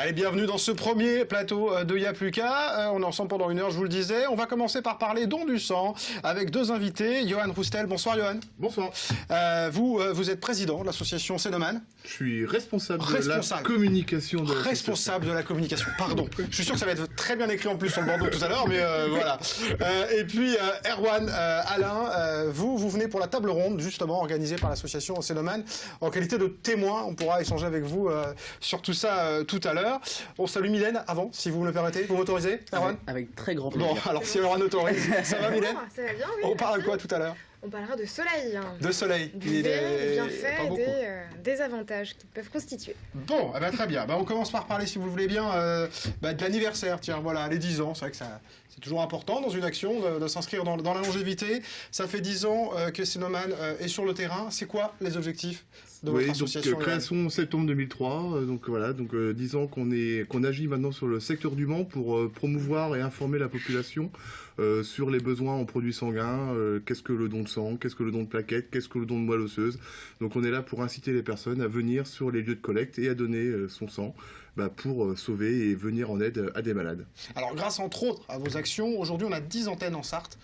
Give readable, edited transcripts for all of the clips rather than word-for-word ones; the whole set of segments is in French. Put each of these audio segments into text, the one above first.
Allez, bienvenue dans ce premier plateau de Y'a plus qu'à. On est ensemble pendant 1 heure, je vous le disais. On va commencer par parler don du sang avec 2 invités. Johan Roustel, bonsoir Johan. Bonsoir. Vous êtes président de l'association Cénomane. Je suis responsable de la communication de l'association. Responsable de la communication, pardon. Je suis sûr que ça va être très bien écrit en plus sur le bandeau tout à l'heure, mais voilà. Et puis Erwan, Alain, vous venez pour la table ronde justement organisée par l'association Cénomane en qualité de témoin. On pourra échanger avec vous sur tout ça tout à l'heure. On salue Mylène avant, si vous me le permettez. Vous m'autorisez, Erwan? Avec très grand plaisir. Bon, alors si Erwan autorise, ça va Mylène? Ça va bien, oui. On parle de quoi tout à l'heure? On parlera de soleil. De soleil. Du bienfait et des avantages qu'ils peuvent constituer. Bon, eh ben, très bien. On commence par parler, si vous le voulez bien, de l'anniversaire. Tiens, voilà, les 10 ans. C'est vrai que c'est toujours important dans une action de s'inscrire dans la longévité. Ça fait 10 ans que Cénomane est sur le terrain. C'est quoi les objectifs de votre association? Donc, création en septembre 2003. Donc voilà, 10 ans qu'on agit maintenant sur le secteur du Mans pour promouvoir et informer la population sur les besoins en produits sanguins. Qu'est-ce que le don de sang, qu'est-ce que le don de plaquettes, qu'est-ce que le don de moelle osseuse. Donc on est là pour inciter les personnes à venir sur les lieux de collecte et à donner son sang pour sauver et venir en aide à des malades. Alors grâce entre autres à vos actions, aujourd'hui on a 10 antennes en Sarthe.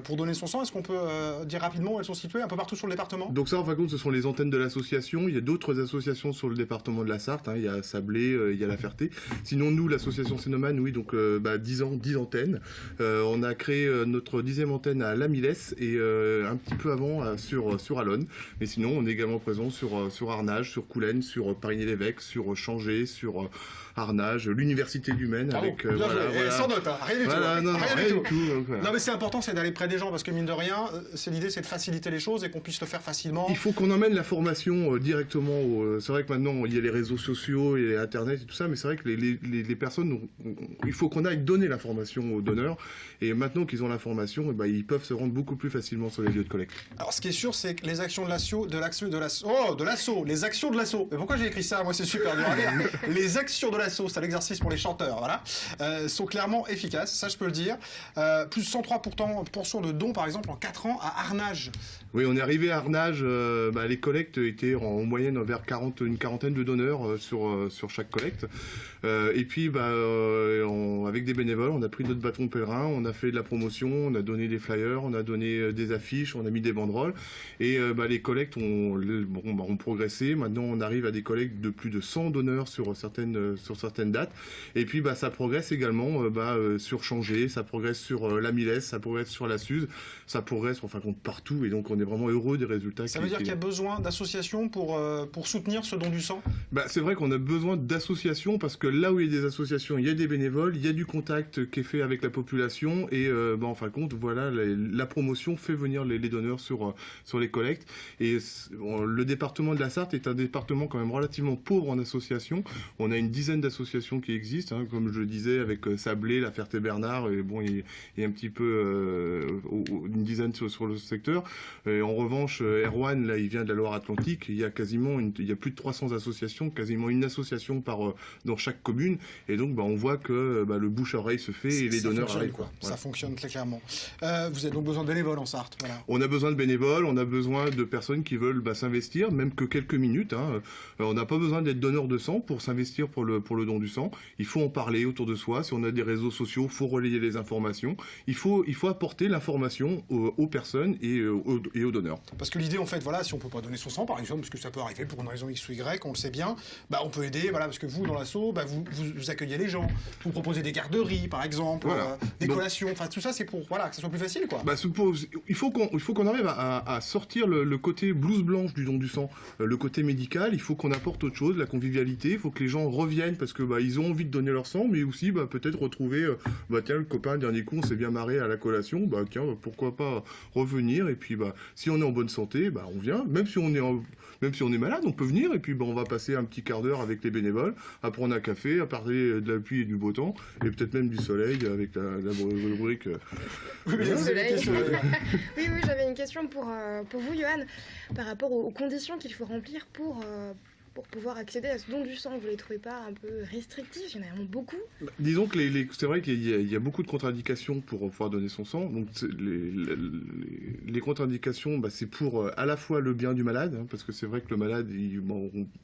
Pour donner son sang, est-ce qu'on peut dire rapidement où elles sont situées un peu partout sur le département? Donc ça, en fin de compte, ce sont les antennes de l'association. Il y a d'autres associations sur le département de la Sarthe. Il y a Sablé, il y a La Ferté. Sinon, nous, l'association Cénomane, oui, donc 10 ans, 10 antennes. On a créé notre 10e antenne à La Millesse et un petit peu avant sur Alonne. Mais sinon, on est également présent sur Arnage, sur Coulennes, sur Parigny-l'Évêque, sur Changé, sur Arnage, l'université du Maine. Avec, sans note, rien du tout. Voilà, rien du tout. Non, mais c'est important, c'est d'aller près des gens, parce que mine de rien, l'idée c'est de faciliter les choses et qu'on puisse le faire facilement. Il faut qu'on emmène la formation directement. C'est vrai que maintenant il y a les réseaux sociaux et Internet et tout ça, mais c'est vrai que les personnes, il faut qu'on aille donner l'information aux donneurs. Et maintenant qu'ils ont l'information, ils peuvent se rendre beaucoup plus facilement sur les lieux de collecte. Alors ce qui est sûr, c'est que les actions de l'assaut, les actions de l'assaut. Mais pourquoi j'ai écrit ça? Moi c'est super dur à lire. Les actions de l'assaut, c'est l'exercice pour les chanteurs, voilà, sont clairement efficaces, ça je peux le dire. Plus 103% de dons, par exemple, en 4 ans à Arnage. Oui, on est arrivé à Arnage, les collectes étaient en moyenne vers une quarantaine de donneurs sur chaque collecte. Et puis, avec des bénévoles, on a pris notre bâton de pèlerin, on a fait de la promotion, on a donné des flyers, on a donné des affiches, on a mis des banderoles. Et les collectes ont progressé. Maintenant, on arrive à des collectes de plus de 100 donneurs sur certaines dates. Et puis, ça progresse également sur Changé, ça progresse sur La Millesse, ça progresse sur la Suze, ça progresse en fin de compte partout. Et donc, on est vraiment heureux des résultats. Ça veut dire qu'il y a besoin d'associations pour soutenir ce don du sang? C'est vrai qu'on a besoin d'associations parce que là où il y a des associations, il y a des bénévoles, il y a du contact qui est fait avec la population et en fin de compte, voilà, la promotion fait venir les donneurs sur les collectes. Et le département de la Sarthe est un département quand même relativement pauvre en associations. On a une dizaine d'associations qui existent, comme je le disais, avec Sablé, La Ferté-Bernard, et il y a un petit peu une dizaine sur le secteur. Et en revanche, Erwan, là, il vient de la Loire-Atlantique. Il y a plus de 300 associations, quasiment une association dans chaque commune. Et donc, on voit que le bouche-oreille se fait et les donneurs arrivent. Ça fonctionne très clairement. Vous avez donc besoin de bénévoles en Sarthe. Voilà. On a besoin de bénévoles, on a besoin de personnes qui veulent s'investir, même que quelques minutes. On n'a pas besoin d'être donneur de sang pour s'investir pour le don du sang. Il faut en parler autour de soi. Si on a des réseaux sociaux, il faut relayer les informations. Il faut apporter l'information aux personnes et aux donneurs. Parce que l'idée, en fait, voilà, si on peut pas donner son sang, par exemple, parce que ça peut arriver pour une raison X ou Y, on le sait bien, on peut aider, voilà, parce que vous, dans l'asso, vous accueillez les gens, vous proposez des garderies, par exemple, voilà. Des collations, enfin, tout ça, c'est pour, voilà, que ça soit plus facile, quoi. Il faut qu'on arrive à sortir le côté blouse blanche du don du sang, le côté médical. Il faut qu'on apporte autre chose, la convivialité. Il faut que les gens reviennent parce que ils ont envie de donner leur sang, mais aussi peut-être retrouver, tiens, le copain, dernier coup, on s'est bien marré à la collation, tiens, pourquoi pas revenir. Et puis, si on est en bonne santé, on vient. Même si on est malade, on peut venir. Et puis, on va passer un petit quart d'heure avec les bénévoles, à prendre un café, à parler de la pluie et du beau temps, et peut-être même du soleil avec la rubrique. Oui, j'avais une question pour vous, Johan, par rapport aux conditions qu'il faut remplir pour pour pouvoir accéder à ce don du sang? Vous les trouvez pas un peu restrictifs? Il y en a vraiment beaucoup. Disons que c'est vrai qu'il y a beaucoup de contre-indications pour pouvoir donner son sang. Donc les contre-indications, c'est pour à la fois le bien du malade, hein, parce que c'est vrai que le malade,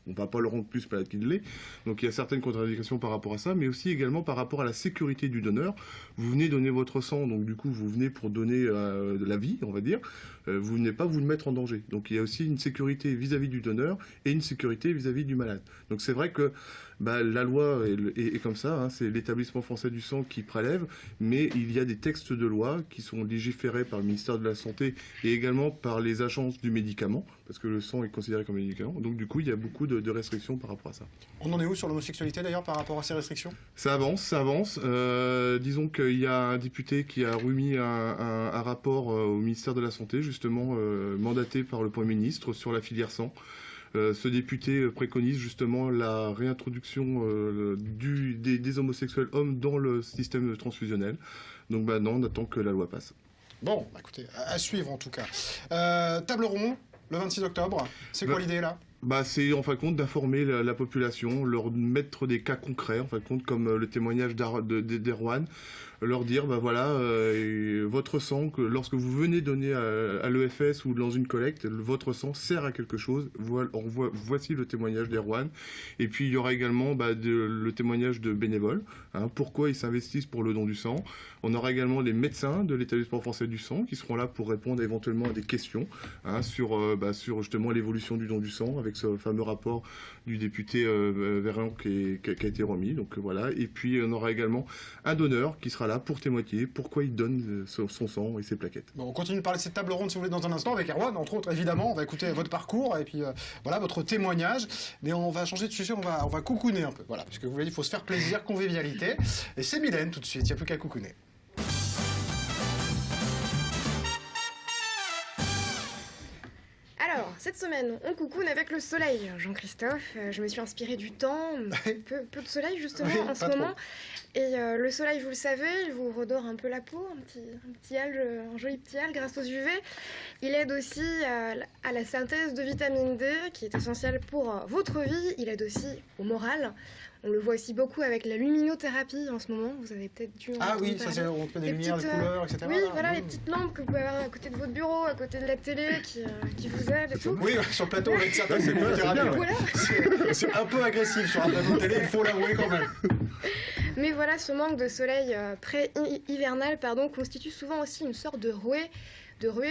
on va pas le rendre plus malade qu'il l'est. Donc il y a certaines contre-indications par rapport à ça, mais aussi également par rapport à la sécurité du donneur. Vous venez donner votre sang, donc du coup vous venez pour donner de la vie, on va dire. Vous venez pas vous le mettre en danger. Donc il y a aussi une sécurité vis-à-vis du donneur et une sécurité vis-à-vis du malade. Donc c'est vrai que la loi est comme ça, hein, c'est l'établissement français du sang qui prélève, mais il y a des textes de loi qui sont légiférés par le ministère de la Santé et également par les agences du médicament, parce que le sang est considéré comme un médicament. Donc du coup, il y a beaucoup de restrictions par rapport à ça. On en est où sur l'homosexualité d'ailleurs par rapport à ces restrictions? Ça avance. Disons qu'il y a un député qui a remis un rapport au ministère de la Santé, justement mandaté par le Premier ministre sur la filière sang. Ce député préconise justement la réintroduction des homosexuels hommes dans le système transfusionnel. Donc non, on attend que la loi passe. Bon, écoutez, à suivre en tout cas. Table ronde, le 26 octobre. C'est quoi l'idée là? C'est en fin de compte d'informer la population, leur mettre des cas concrets, en fin de compte, comme le témoignage d'Erwan, leur dire, votre sang, que lorsque vous venez donner à l'EFS ou dans une collecte, votre sang sert à quelque chose. Voici le témoignage d'Erwan. Et puis il y aura également le témoignage de bénévoles, hein, pourquoi ils s'investissent pour le don du sang. On aura également les médecins de l'établissement français du sang qui seront là pour répondre éventuellement à des questions, hein, sur justement l'évolution du don du sang, avec ce fameux rapport du député Véran qui a été remis. Donc voilà. Et puis on aura également un donneur qui sera là pour témoigner pourquoi il donne son sang et ses plaquettes. Bon, on continue de parler de cette table ronde si vous voulez dans un instant avec Erwan, entre autres évidemment. On va écouter votre parcours et puis votre témoignage. Mais on va changer de sujet, on va coucouner un peu. Voilà, puisque vous l'avez dit, il faut se faire plaisir, convivialité. Et c'est Mylène tout de suite, il n'y a plus qu'à coucouner. Alors, cette semaine, on coucoune avec le soleil, Jean-Christophe. Je me suis inspirée du temps, peu de soleil justement en ce moment. Et le soleil, vous le savez, il vous redore un peu la peau, un joli petit algue grâce aux UV. Il aide aussi à la synthèse de vitamine D, qui est essentielle pour votre vie. Il aide aussi au moral. On le voit aussi beaucoup avec la luminothérapie en ce moment. Vous avez peut-être dû en oui, ça c'est on fait des lumières, des couleurs, etc. Oui, voilà, les petites lampes que vous pouvez avoir à côté de votre bureau, à côté de la télé, qui vous aident et tout. Oui, sur le plateau, avec certaines luminothérapie. Voilà. C'est un peu agressif sur un plateau de télé, il faut l'avouer quand même. Mais voilà, ce manque de soleil pré-hivernal constitue souvent aussi une sorte de ruée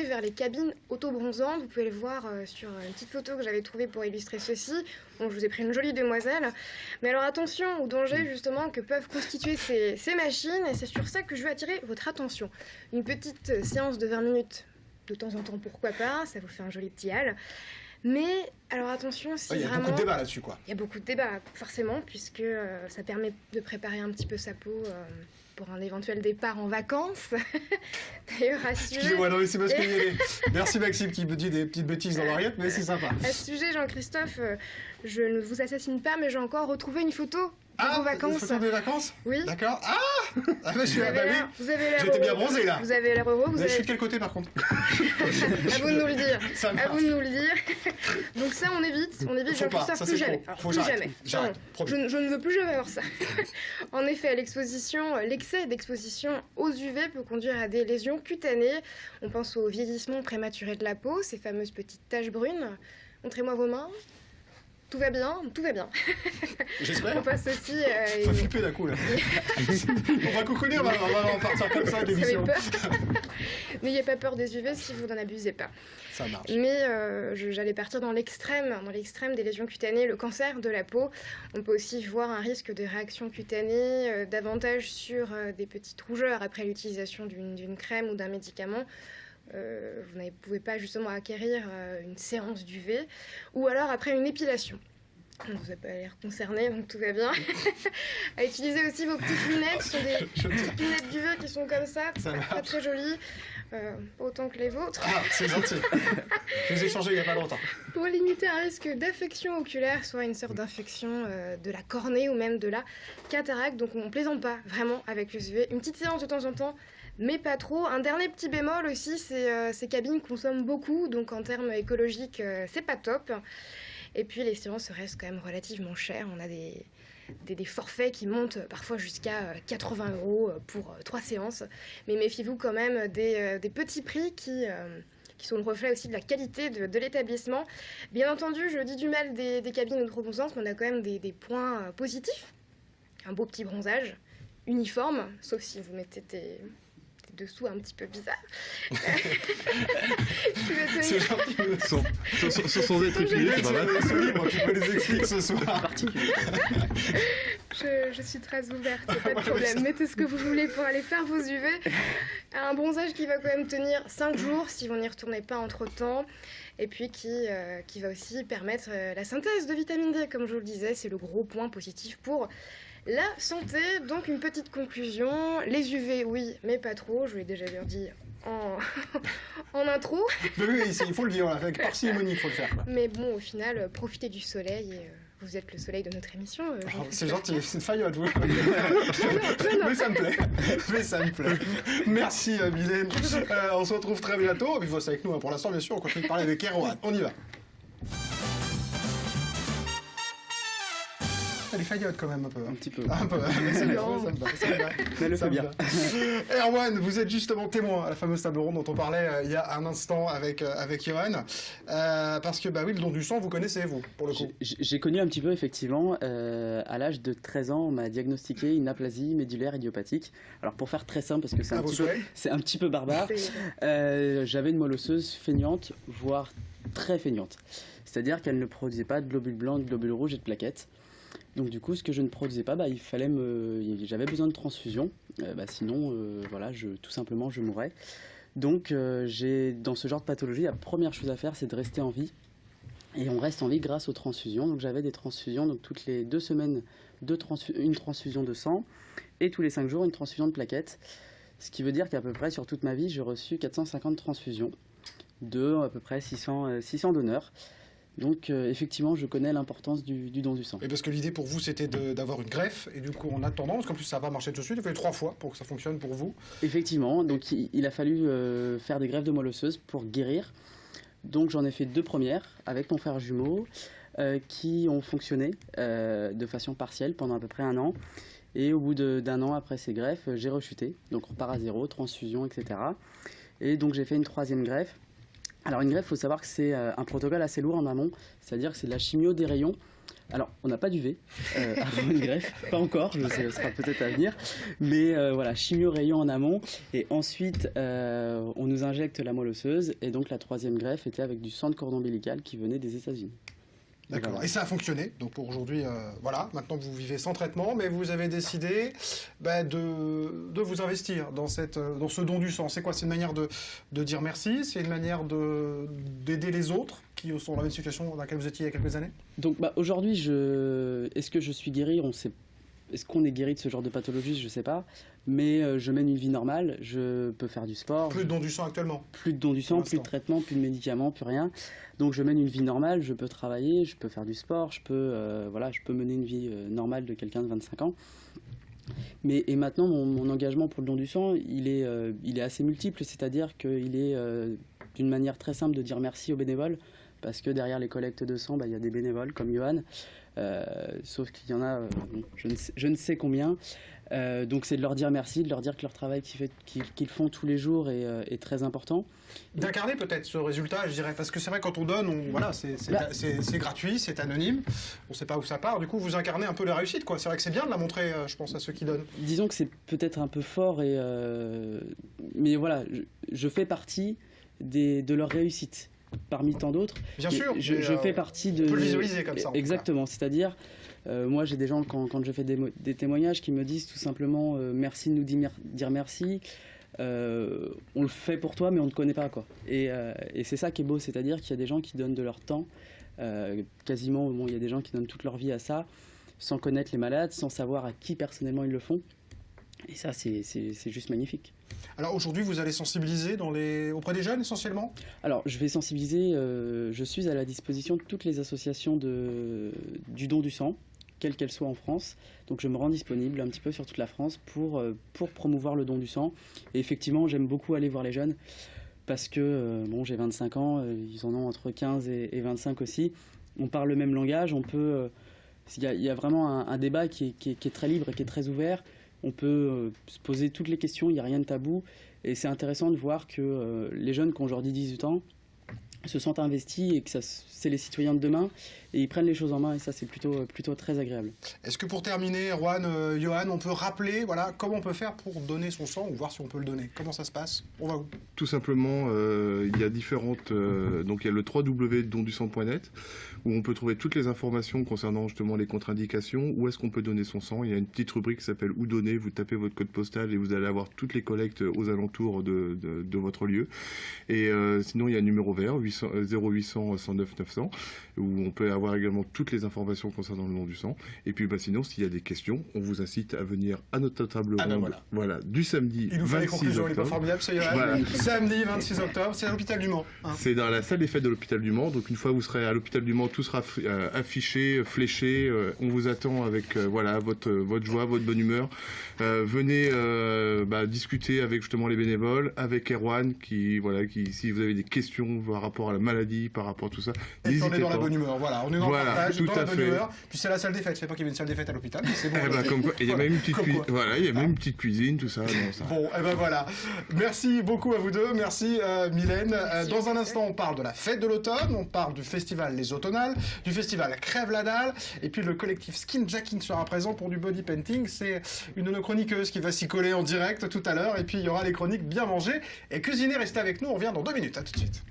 vers les cabines auto-bronzantes. Vous pouvez le voir sur une petite photo que j'avais trouvée pour illustrer ceci. Bon, je vous ai pris une jolie demoiselle. Mais alors attention aux dangers justement que peuvent constituer ces machines, et c'est sur ça que je veux attirer votre attention. Une petite séance de 20 minutes, de temps en temps, pourquoi pas, ça vous fait un joli petit hal. Mais alors attention, si il y a vraiment... beaucoup de débats là-dessus, quoi. Il y a beaucoup de débats, forcément, puisque ça permet de préparer un petit peu sa peau pour un éventuel départ en vacances. D'ailleurs, à ce sujet... Excusez-moi, non mais c'est parce qu'il y a des... Merci Maxime qui me dit des petites bêtises dans l'oreillette, mais c'est sympa. À ce sujet, Jean-Christophe, je ne vous assassine pas, mais j'ai encore retrouvé une photo de vos vacances. Une photo des vacances? Oui. D'accord. Je suis là, vous avez l'air j'étais bien bronzé là. Vous avez l'air heureux. Je suis de quel côté par contre? À vous de nous le dire. À vous de nous le dire. Donc ça, on évite Jean-Christophe, plus jamais. Plus jamais. Je ne veux plus jamais avoir ça. En effet, l'excès d'exposition aux UV peut conduire à des lésions cutanées. On pense au vieillissement prématuré de la peau, ces fameuses petites taches brunes. Montrez-moi vos mains. Tout va bien, tout va bien. J'espère. On passe aussi... Faut flipper d'un coup là. On va coucouner, on va en partir comme ça d'émission. N'ayez pas peur des UV si vous n'en abusez pas. Ça marche. Mais j'allais partir dans l'extrême des lésions cutanées, le cancer de la peau. On peut aussi voir un risque de réaction cutanée, davantage sur des petites rougeurs après l'utilisation d'une crème ou d'un médicament. Vous ne pouvez pas justement acquérir une séance d'UV, ou alors après une épilation. Vous n'avez pas l'air concerné, donc tout va bien. À utiliser aussi vos petites lunettes, ce sont des petites lunettes d'UV qui sont comme ça très très jolies, pas autant que les vôtres. Ah, c'est gentil. Je vous ai changé il n'y a pas longtemps. Pour limiter un risque d'affection oculaire, soit une sorte d'infection de la cornée ou même de la cataracte, donc on ne plaisante pas vraiment avec les UV. Une petite séance de temps en temps, mais pas trop. Un dernier petit bémol aussi, ces cabines consomment beaucoup, donc en termes écologiques, c'est pas top. Et puis les séances restent quand même relativement chères. On a des forfaits qui montent parfois jusqu'à 80 € pour 3 séances. Mais méfiez-vous quand même des petits prix qui sont le reflet aussi de la qualité de l'établissement. Bien entendu, je dis du mal des cabines de trop bon sens, mais on a quand même des points positifs. Un beau petit bronzage, uniforme, sauf si vous mettez tes dessous un petit peu bizarre. Sans être épilé, c'est pas mal. Tu peux les expliquer ce soir. Je suis très ouverte, pas de problème. Mettez ce que vous voulez pour aller faire vos UV. Un bronzage qui va quand même tenir 5 jours si vous n'y retournez pas entre-temps. Et puis qui va aussi permettre la synthèse de vitamine D. Comme je vous le disais, c'est le gros point positif pour la santé. Donc une petite conclusion. Les UV, oui, mais pas trop. Je vous l'ai déjà bien dit en intro. Oui, il faut le vivre, avec parcimonie, il faut le faire. Quoi. Mais bon, au final, profitez du soleil et... Vous êtes le soleil de notre émission. C'est gentil, c'est une faillotte, vous. Mais ça me plaît. Merci, Mylène. On se retrouve très bientôt. Et puis, vous restez avec nous. Pour l'instant, bien sûr, on continue de parler avec Erwan. On y va. Elle est faillotte quand même un peu. Un petit peu. Un peu. Ça me va. Mais elle le fait bien. Erwan, vous êtes justement témoin à la fameuse table ronde dont on parlait il y a un instant avec Johan. Parce que, oui, le don du sang, vous connaissez, vous, pour le coup. J'ai connu un petit peu, effectivement. À l'âge de 13 ans, on m'a diagnostiqué une aplasie médulaire idiopathique. Alors, pour faire très simple, parce que c'est un petit peu barbare, j'avais une moelle osseuse feignante, voire très feignante. C'est-à-dire qu'elle ne produisait pas de globules blancs, de globules rouges et de plaquettes. Donc du coup, ce que je ne produisais pas, j'avais besoin de transfusion. Sinon, tout simplement, je mourrais. Donc, dans ce genre de pathologie, la première chose à faire, c'est de rester en vie. Et on reste en vie grâce aux transfusions. Donc j'avais des transfusions, donc toutes les 2 semaines, une transfusion de sang, et tous les 5 jours, une transfusion de plaquettes. Ce qui veut dire qu'à peu près sur toute ma vie, j'ai reçu 450 transfusions de à peu près 600 donneurs. Donc effectivement, je connais l'importance du don du sang. Et parce que l'idée pour vous, c'était d'avoir une greffe, et du coup en attendant, parce qu'en plus ça n'a pas marché tout de suite, il a fallu 3 fois pour que ça fonctionne pour vous. Effectivement, donc il a fallu faire des greffes de moelle osseuse pour guérir. Donc j'en ai fait 2 premières avec mon frère jumeau qui ont fonctionné de façon partielle pendant à peu près 1 an. Et au bout d'1 an après ces greffes, j'ai rechuté. Donc on repart à 0, transfusion, etc. Et donc j'ai fait une 3e greffe. Alors une greffe, il faut savoir que c'est un protocole assez lourd en amont, c'est-à-dire que c'est de la chimio des rayons. Alors on n'a pas d'UV avant une greffe, pas encore, ce sera peut-être à venir, mais voilà, chimio rayons en amont, et ensuite on nous injecte la moelle osseuse, et donc la 3e greffe était avec du sang de cordon ombilical qui venait des États-Unis. D'accord, voilà. Et ça a fonctionné, donc pour aujourd'hui, maintenant vous vivez sans traitement, mais vous avez décidé de vous investir dans ce don du sang. C'est quoi? C'est une manière de dire merci? C'est une manière d'aider les autres qui sont dans la même situation dans laquelle vous étiez il y a quelques années? Donc aujourd'hui, est-ce que je suis guéri? On sait. Est-ce qu'on est guéri de ce genre de pathologie? Je ne sais pas. Mais je mène une vie normale, je peux faire du sport. Plus de don du sang actuellement? Plus de don du sang, plus de traitement, plus de médicaments, plus rien. Donc je mène une vie normale, je peux travailler, je peux faire du sport, je peux mener une vie normale de quelqu'un de 25 ans. Et maintenant, mon engagement pour le don du sang, il est assez multiple, c'est-à-dire qu'il est d'une manière très simple de dire merci aux bénévoles, parce que derrière les collectes de sang, il y a des bénévoles comme Johan, sauf qu'il y en a, je ne sais combien. Donc c'est de leur dire merci, de leur dire que leur travail qu'ils font tous les jours est très important. D'incarner peut-être ce résultat, je dirais, parce que c'est vrai quand on donne, c'est gratuit, c'est anonyme, on ne sait pas où ça part, du coup vous incarnez un peu la réussite, quoi. C'est vrai que c'est bien de la montrer, je pense, à ceux qui donnent. Disons que c'est peut-être un peu fort, mais voilà, je fais partie de leur réussite. Parmi tant d'autres, bien sûr, je fais partie de... On peut le visualiser comme ça. Exactement, c'est-à-dire, moi j'ai des gens, quand je fais des témoignages, qui me disent tout simplement merci de nous dire merci, on le fait pour toi mais on ne te connaît pas, quoi. Et c'est ça qui est beau, c'est-à-dire qu'il y a des gens qui donnent de leur temps, quasiment, il y a des gens qui donnent toute leur vie à ça, sans connaître les malades, sans savoir à qui personnellement ils le font. Et ça, c'est juste magnifique. Alors aujourd'hui, vous allez sensibiliser auprès des jeunes essentiellement? Alors, je vais sensibiliser, je suis à la disposition de toutes les associations du don du sang, quelles qu'elles soient en France. Donc je me rends disponible un petit peu sur toute la France pour promouvoir le don du sang. Et effectivement, j'aime beaucoup aller voir les jeunes parce que, j'ai 25 ans, ils en ont entre 15 et 25 aussi. on parle le même langage, on peut... Il y a vraiment un débat qui est très libre et qui est très ouvert. On peut se poser toutes les questions, il n'y a rien de tabou. Et c'est intéressant de voir que les jeunes qui ont aujourd'hui 18 ans se sentent investis et que c'est les citoyens de demain et ils prennent les choses en main et ça c'est plutôt très agréable. Est-ce que pour terminer, Erwan, Johan, on peut rappeler comment on peut faire pour donner son sang ou voir si on peut le donner? Comment ça se passe? On va où? Tout simplement, il y a différentes... donc il y a le www.dondusang.net où on peut trouver toutes les informations concernant justement les contre-indications, où est-ce qu'on peut donner son sang. Il y a une petite rubrique qui s'appelle « Où donner », vous tapez votre code postal et vous allez avoir toutes les collectes aux alentours de votre lieu. Et sinon, il y a un numéro vert, 0800 109 900, où on peut avoir également toutes les informations concernant le don du sang. Et puis sinon, s'il y a des questions, on vous incite à venir à notre table ronde du samedi 26 octobre. Il nous fait les conclusions, il n'est pas formidable, c'est samedi 26 octobre, c'est à l'hôpital du Mans. C'est dans la salle des fêtes de l'hôpital du Mans. Donc une fois que vous serez à l'hôpital du Mans, tout sera affiché, fléché. On vous attend avec votre joie, votre bonne humeur. Venez discuter avec justement les bénévoles, avec Erwan, qui si vous avez des questions par rapport à la maladie, par rapport à tout ça, n'hésitez pas. On est dans la bonne humeur, on est dans le partage, dans la bonne humeur. Puis c'est la salle des fêtes, je sais pas qu'il y avait une salle des fêtes à l'hôpital, mais c'est bon. Il y a même une petite cuisine, une petite cuisine, tout ça. Bon, voilà. Merci beaucoup à vous deux, merci Mylène. Dans un instant, on parle de la fête de l'automne, on parle du festival Les Automnales, du festival Crève la dalle, et puis le collectif Skin Jacking sera présent pour du body painting. C'est une de nos chroniqueuses qui va s'y coller en direct tout à l'heure, et puis il y aura les chroniques bien mangées et cuisiner. Restez avec nous, on revient dans 2 minutes, à tout de suite.